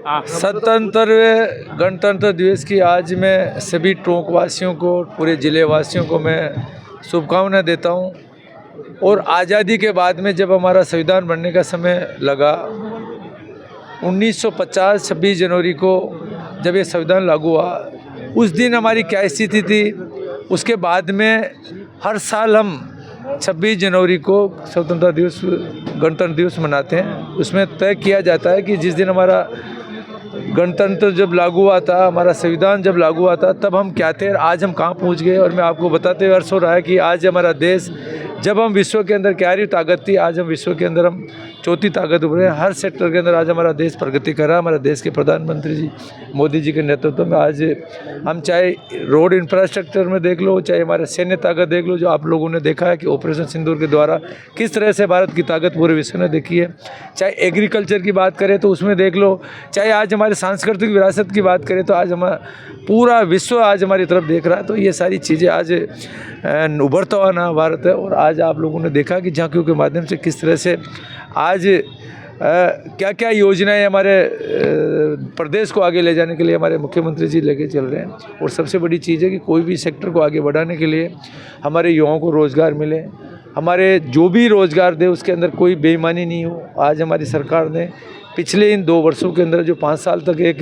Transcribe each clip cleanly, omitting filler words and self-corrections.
स्वतंत्रवें गणतंत्र दिवस की आज मैं सभी टोंक वासियों को, पूरे ज़िले वासियों को मैं शुभकामनाएं देता हूं। और आज़ादी के बाद में जब हमारा संविधान बनने का समय लगा 1950 26 जनवरी को जब ये संविधान लागू हुआ, उस दिन हमारी क्या स्थिति थी। उसके बाद में हर साल हम 26 जनवरी को स्वतंत्रता दिवस, गणतंत्र दिवस मनाते हैं। उसमें तय किया जाता है कि जिस दिन हमारा गणतंत्र जब लागू हुआ था, हमारा संविधान जब लागू हुआ था, तब हम क्या थे और आज हम कहाँ पहुँच गए। और मैं आपको बताते हुए हर्ष हो रहा है कि आज हमारा देश, जब हम विश्व के अंदर क्या रही ताकत थी, आज हम विश्व के अंदर हम चौथी ताकत उभरे हैं। हर सेक्टर के अंदर आज हमारा देश प्रगति कर रहा है। हमारे देश के प्रधानमंत्री जी मोदी जी के नेतृत्व में आज हम, चाहे रोड इंफ्रास्ट्रक्चर में देख लो, चाहे हमारे सैन्य ताकत देख लो, जो आप लोगों ने देखा है कि ऑपरेशन सिंदूर के द्वारा किस तरह से भारत की ताकत पूरे विश्व ने देखी है। चाहे एग्रीकल्चर की बात करें तो उसमें देख लो, चाहे आज हमारे सांस्कृतिक विरासत की बात करें तो आज हमारा पूरा विश्व आज हमारी तरफ देख रहा है। तो ये सारी चीज़ें आज उभरता हुआ नया भारत है। और आज आप लोगों ने देखा कि झांकियों के माध्यम से किस तरह से आज क्या क्या योजनाएं हमारे प्रदेश को आगे ले जाने के लिए हमारे मुख्यमंत्री जी लेके चल रहे हैं। और सबसे बड़ी चीज़ है कि कोई भी सेक्टर को आगे बढ़ाने के लिए हमारे युवाओं को रोज़गार मिले, हमारे जो भी रोज़गार दे उसके अंदर कोई बेईमानी नहीं हो। आज हमारी सरकार ने पिछले इन 2 वर्षों के अंदर जो 5 साल तक एक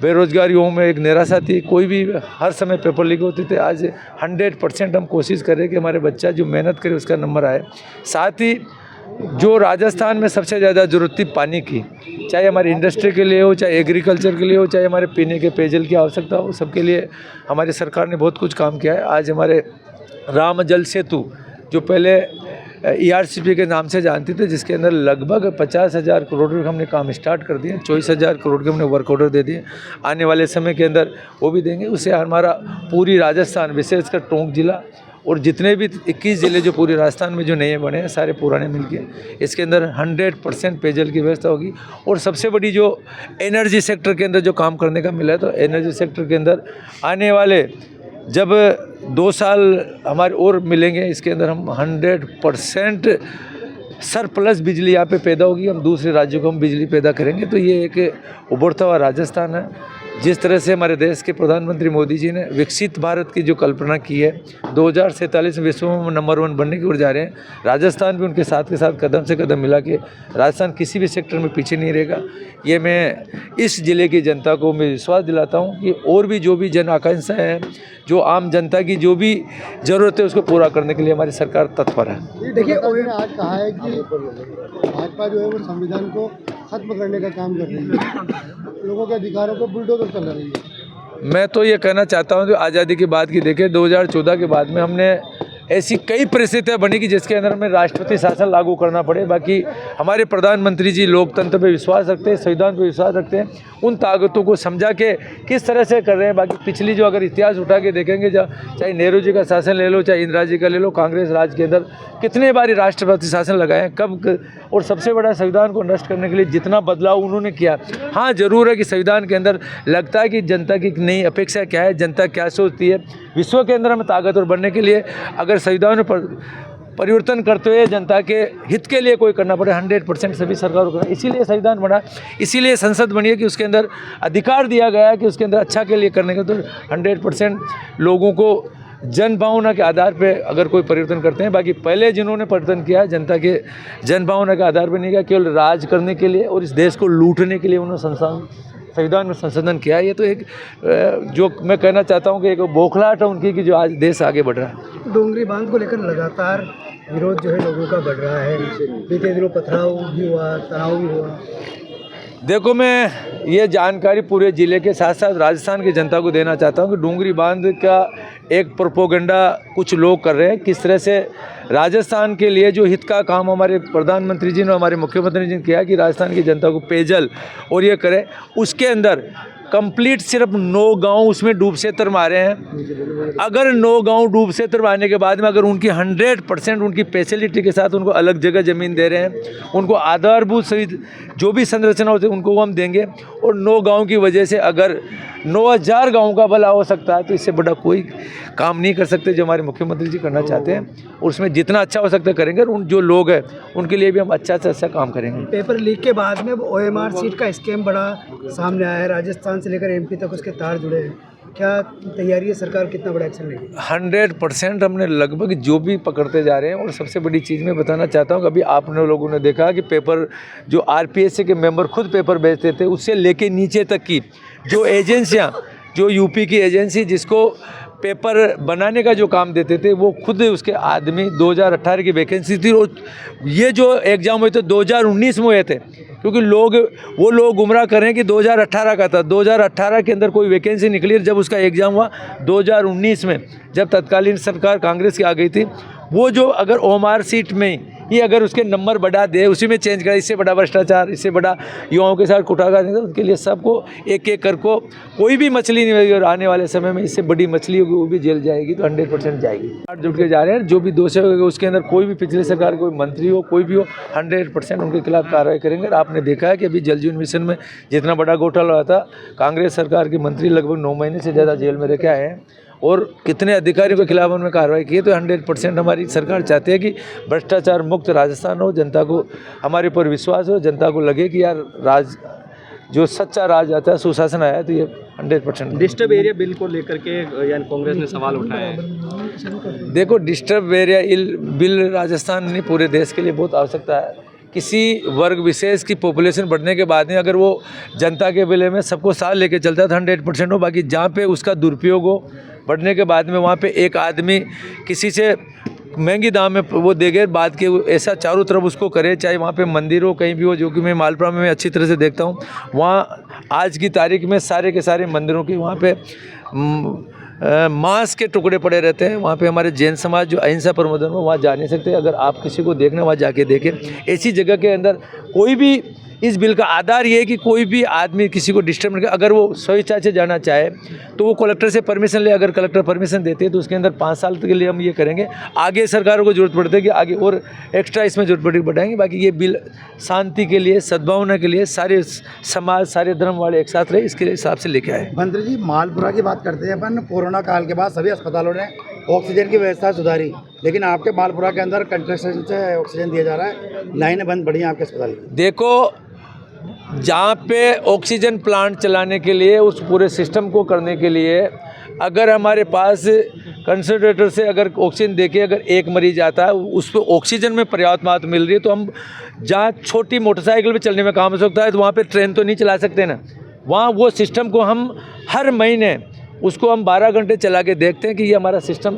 बेरोजगार युवाओं में एक निराशा थी, कोई भी हर समय पेपर लीक होते थे, आज 100% हम कोशिश कर रहे हैं कि हमारे बच्चा जो मेहनत करे उसका नंबर आए। साथ ही जो राजस्थान में सबसे ज़्यादा ज़रूरत थी पानी की, चाहे हमारी इंडस्ट्री के लिए हो, चाहे एग्रीकल्चर के लिए हो, चाहे हमारे पीने के पेयजल की आवश्यकता हो, सबके लिए हमारी सरकार ने बहुत कुछ काम किया है। आज हमारे राम जल सेतु, जो पहले ERCP के नाम से जानती थे, जिसके अंदर लगभग 50,000 करोड़ का हमने काम स्टार्ट कर दिए, 24,000 करोड़ के हमने वर्क ऑर्डर दे दिए। आने वाले समय के अंदर वो भी देंगे। उससे हमारा पूरी राजस्थान, विशेषकर टोंक जिला और जितने भी 21 ज़िले जो पूरे राजस्थान में जो नए बने हैं, सारे पुराने मिलके इसके अंदर 100% पेयजल की व्यवस्था होगी। और सबसे बड़ी जो एनर्जी सेक्टर के अंदर जो काम करने का मिला है, तो एनर्जी सेक्टर के अंदर आने वाले जब 2 साल हमारे और मिलेंगे, इसके अंदर हम 100% सरप्लस बिजली यहाँ पे पैदा होगी। हम दूसरे राज्यों को हम बिजली पैदा करेंगे। तो ये एक उभरता हुआ राजस्थान है। जिस तरह से हमारे देश के प्रधानमंत्री मोदी जी ने विकसित भारत की जो कल्पना की है, 2047 में विश्व में नंबर 1 बनने की ओर जा रहे हैं। राजस्थान भी उनके साथ के साथ कदम से कदम मिला के राजस्थान किसी भी सेक्टर में पीछे नहीं रहेगा। ये मैं इस ज़िले की जनता को मैं विश्वास दिलाता हूँ कि और भी जो भी जन आकांक्षाएँ हैं, जो आम जनता की जो भी ज़रूरत है, उसको पूरा करने के लिए हमारी सरकार तत्पर है। देखिए, आज कहा है कि भाजपा जो है वो संविधान को खत्म करने का काम कर रही है, लोगों के अधिकारों को बुलडोजर चल रही है। मैं तो ये कहना चाहता हूँ, जो आज़ादी की बात की देखें, 2014 के बाद में हमने ऐसी कई परिस्थितियाँ बनी कि जिसके अंदर हमें राष्ट्रपति शासन लागू करना पड़े। बाकी हमारे प्रधानमंत्री जी लोकतंत्र पे विश्वास रखते हैं, संविधान पे विश्वास रखते हैं, उन ताकतों को समझा के किस तरह से कर रहे हैं। बाकी पिछली जो अगर इतिहास उठा के देखेंगे, चाहे नेहरू जी का शासन ले लो, चाहे इंदिरा जी का ले लो, कांग्रेस राज के अंदर कितने बारी राष्ट्रपति शासन लगाए हैं, कब। और सबसे बड़ा संविधान को नष्ट करने के लिए जितना बदलाव उन्होंने किया। हाँ, ज़रूर है कि संविधान के अंदर लगता है कि जनता की नई अपेक्षा क्या है, जनता क्या सोचती है। विश्व के अंदर हमें ताकतवर बनने के लिए अगर संविधान में परिवर्तन करते हुए जनता के हित के लिए कोई करना पड़े, 100% सभी सरकारों को। इसीलिए संविधान बना, इसीलिए संसद बनी है कि उसके अंदर अधिकार दिया गया है कि उसके अंदर अच्छा के लिए करने का। तो 100% लोगों को जन भावना के आधार पे अगर कोई परिवर्तन करते हैं। बाकी पहले जिन्होंने परिवर्तन किया है, जनता के जन भावना के आधार पर नहीं किया, केवल राज करने के लिए और इस देश को लूटने के लिए उन्होंने संविधान में संशोधन किया। ये तो एक जो मैं कहना चाहता हूँ कि एक बौखलाहट है उनकी कि जो आज देश आगे बढ़ रहा है। डोंगरी बांध को लेकर लगातार विरोध जो है लोगों का बढ़ रहा है। बीते दिनों पथराव भी हुआ, तनाव भी हुआ। देखो, मैं ये जानकारी पूरे ज़िले के साथ साथ राजस्थान की जनता को देना चाहता हूँ कि डोंगरी बांध का एक प्रोपोगंडा कुछ लोग कर रहे हैं। किस तरह से राजस्थान के लिए जो हित का काम हमारे प्रधानमंत्री जी ने, हमारे मुख्यमंत्री जी ने किया कि राजस्थान की जनता को पेयजल और ये करे, उसके अंदर कंप्लीट सिर्फ 9 गांव उसमें डूब क्षेत्र मारे हैं। अगर 9 गांव डूब क्षेत्र मारने के बाद में अगर उनकी 100% उनकी फैसिलिटी के साथ उनको अलग जगह ज़मीन दे रहे हैं, उनको आधारभूत सभी जो भी संरचना होती है उनको वो हम देंगे। और 9 गांव की वजह से अगर 9000 गाँव का भला हो सकता है, तो इससे बड़ा कोई काम नहीं कर सकते जो हमारे मुख्यमंत्री जी करना चाहते हैं। और उसमें जितना अच्छा हो सकता है करेंगे, और उन जो लोग हैं उनके लिए भी हम अच्छा से अच्छा काम करेंगे। पेपर लीक के बाद में OMR सीट का स्कैम बड़ा सामने आया है, राजस्थान से लेकर MP तक उसके तार जुड़े हैं। क्या तैयारी है, सरकार कितना बड़ा एक्शन लेगी? 100% हमने लगभग जो भी पकड़ते जा रहे हैं। और सबसे बड़ी चीज़ मैं बताना चाहता हूँ, अभी आपने लोगों ने देखा कि पेपर जो RPSC के मेंबर खुद पेपर बेचते थे, उससे लेके नीचे तक की जो एजेंसियाँ, जो यूपी की एजेंसी जिसको पेपर बनाने का जो काम देते थे, वो खुद उसके आदमी 2018 की वैकेंसी थी। और ये जो एग्ज़ाम हुए थे 2019 में हुए थे, क्योंकि वो लोग गुमराह कर रहे हैं कि 2018 का था। 2018 के अंदर कोई वैकेंसी निकली, और जब उसका एग्ज़ाम हुआ 2019 में, जब तत्कालीन सरकार कांग्रेस की आ गई थी, वो जो अगर OMR सीट में ये अगर उसके नंबर बढ़ा दे, उसी में चेंज करे, इससे बड़ा भ्रष्टाचार, इससे बड़ा युवाओं के साथ कुटागा नहीं था। उसके लिए सबको एक एक कर को कोई भी मछली नहीं होगी, और आने वाले समय में इससे बड़ी मछली होगी वो भी जेल जाएगी, तो 100% जाएगी। जुट के जा रहे हैं, जो भी दोषी होगा उसके अंदर कोई भी पिछले सरकार कोई मंत्री हो, कोई भी हो, 100% उनके खिलाफ कार्रवाई करेंगे। और आपने देखा है कि अभी जल जीवन मिशन में जितना बड़ा घोटाला हुआ था, कांग्रेस सरकार के मंत्री लगभग 9 महीने से ज़्यादा जेल में रह के आए हैं, और कितने अधिकारियों के खिलाफ उन्होंने कार्रवाई की है। तो 100% हमारी सरकार चाहती है कि भ्रष्टाचार मुक्त राजस्थान हो, जनता को हमारे ऊपर विश्वास हो, जनता को लगे कि यार राज जो सच्चा राज आता है, सुशासन आया है, तो ये 100%। डिस्टर्ब एरिया बिल को लेकर के यानी कांग्रेस ने सवाल उठाया है। देखो, डिस्टर्ब एरिया बिल राजस्थान नहीं पूरे देश के लिए बहुत आवश्यकता है। किसी वर्ग विशेष की पॉपुलेशन बढ़ने के बाद में अगर वो जनता के बेले में सबको साथ लेके चलता है तो 100% हो। बाकी जहाँ पे उसका दुरुपयोग हो बढ़ने के बाद में, वहाँ पे एक आदमी किसी से महंगी दाम में वो देगे, बाद के ऐसा चारों तरफ उसको करे, चाहे वहाँ पे मंदिर हो कहीं भी हो, जो कि मैं मालपुरा में अच्छी तरह से देखता हूँ। वहाँ आज की तारीख में सारे के सारे मंदिरों की वहाँ पे मांस के टुकड़े पड़े रहते हैं। वहाँ पे हमारे जैन समाज जो अहिंसा प्रबोधन में, वहाँ जा नहीं सकते। अगर आप किसी को देखना, वहाँ जाके देखें। ऐसी जगह के अंदर कोई भी, इस बिल का आधार ये है कि कोई भी आदमी किसी को डिस्टर्ब नहीं करे। अगर वो स्वेच्छा से जाना चाहे तो वो कलेक्टर से परमिशन ले। अगर कलेक्टर परमिशन देते हैं तो उसके अंदर 5 साल के लिए हम ये करेंगे। आगे सरकारों को जरूरत पड़ती है कि आगे और एक्स्ट्रा इसमें जरूरत बढ़ाएंगे। बाकी ये बिल शांति के लिए, सद्भावना के लिए, सारे समाज, सारे धर्म वाले एक साथ रहे, इसके हिसाब से लेके आए। मंत्री जी, मालपुरा की बात करते हैं अपन। कोरोना काल के बाद सभी अस्पतालों ने ऑक्सीजन की व्यवस्था सुधारी, लेकिन आपके मालपुरा के अंदर कंस्ट्रक्शन से ऑक्सीजन दिया जा रहा है, लाइनें बंद पड़ी हैं आपके अस्पताल की। देखो, जहाँ पे ऑक्सीजन प्लांट चलाने के लिए, उस पूरे सिस्टम को करने के लिए, अगर हमारे पास कंसंट्रेटर से अगर ऑक्सीजन देके अगर एक मरीज आता है, उस पर ऑक्सीजन में पर्याप्त मात्रा मिल रही है, तो हम जहाँ छोटी मोटरसाइकिल पे चलने में काम हो सकता है, तो वहाँ पे ट्रेन तो नहीं चला सकते ना। वहाँ वो सिस्टम को हम हर महीने उसको हम 12 घंटे चला के देखते हैं कि ये हमारा सिस्टम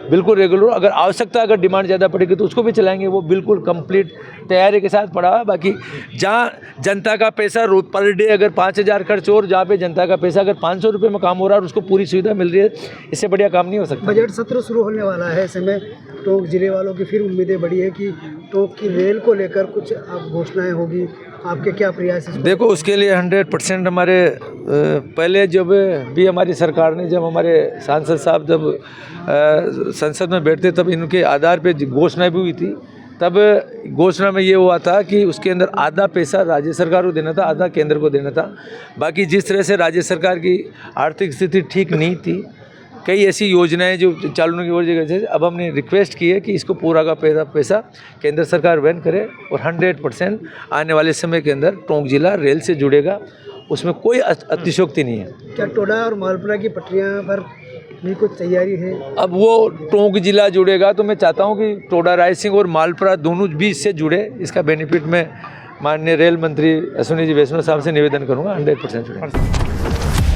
बिल्कुल रेगुलर। अगर आवश्यकता, अगर डिमांड ज़्यादा पड़ेगी तो उसको भी चलाएंगे। वो बिल्कुल कंप्लीट तैयारी के साथ पड़ा है। बाकी जहाँ जनता का पैसा पर डे अगर 5000 खर्च हो, और जहाँ पे जनता का पैसा अगर 500 रुपये में काम हो रहा है और उसको पूरी सुविधा मिल रही है, इससे बढ़िया काम नहीं हो सकता। बजट सत्र शुरू होने वाला है, ऐसे में टोंक जिले वालों की फिर उम्मीदें बढ़ी है कि टोंक की रेल को लेकर कुछ घोषणाएँ होगी। आपके क्या प्रयास है? देखो, उसके लिए 100% हमारे पहले जब भी हमारी सरकार ने, जब हमारे सांसद साहब जब संसद में बैठते, तब इनके आधार पे घोषणा भी हुई थी। तब घोषणा में ये हुआ था कि उसके अंदर आधा पैसा राज्य सरकार को देना था, आधा केंद्र को देना था। बाकी जिस तरह से राज्य सरकार की आर्थिक स्थिति ठीक नहीं थी, कई ऐसी योजनाएं जो चालू की वजह से, अब हमने रिक्वेस्ट की है कि इसको पूरा का पैसा केंद्र सरकार वहन करे, और 100% आने वाले समय के अंदर टोंक जिला रेल से जुड़ेगा। उसमें कोई अतिशयोक्ति नहीं है। क्या टोडा और मालपुरा की पटरियां पर भी कुछ तैयारी है? अब वो टोंक जिला जुड़ेगा तो मैं चाहता हूँ कि टोडा रायसिंह और मालपुरा दोनों भी इससे जुड़े। इसका बेनिफिट मैं माननीय रेल मंत्री अश्विनी जी वैष्णव साहब से निवेदन करूँगा, 100% जुड़ेंगे।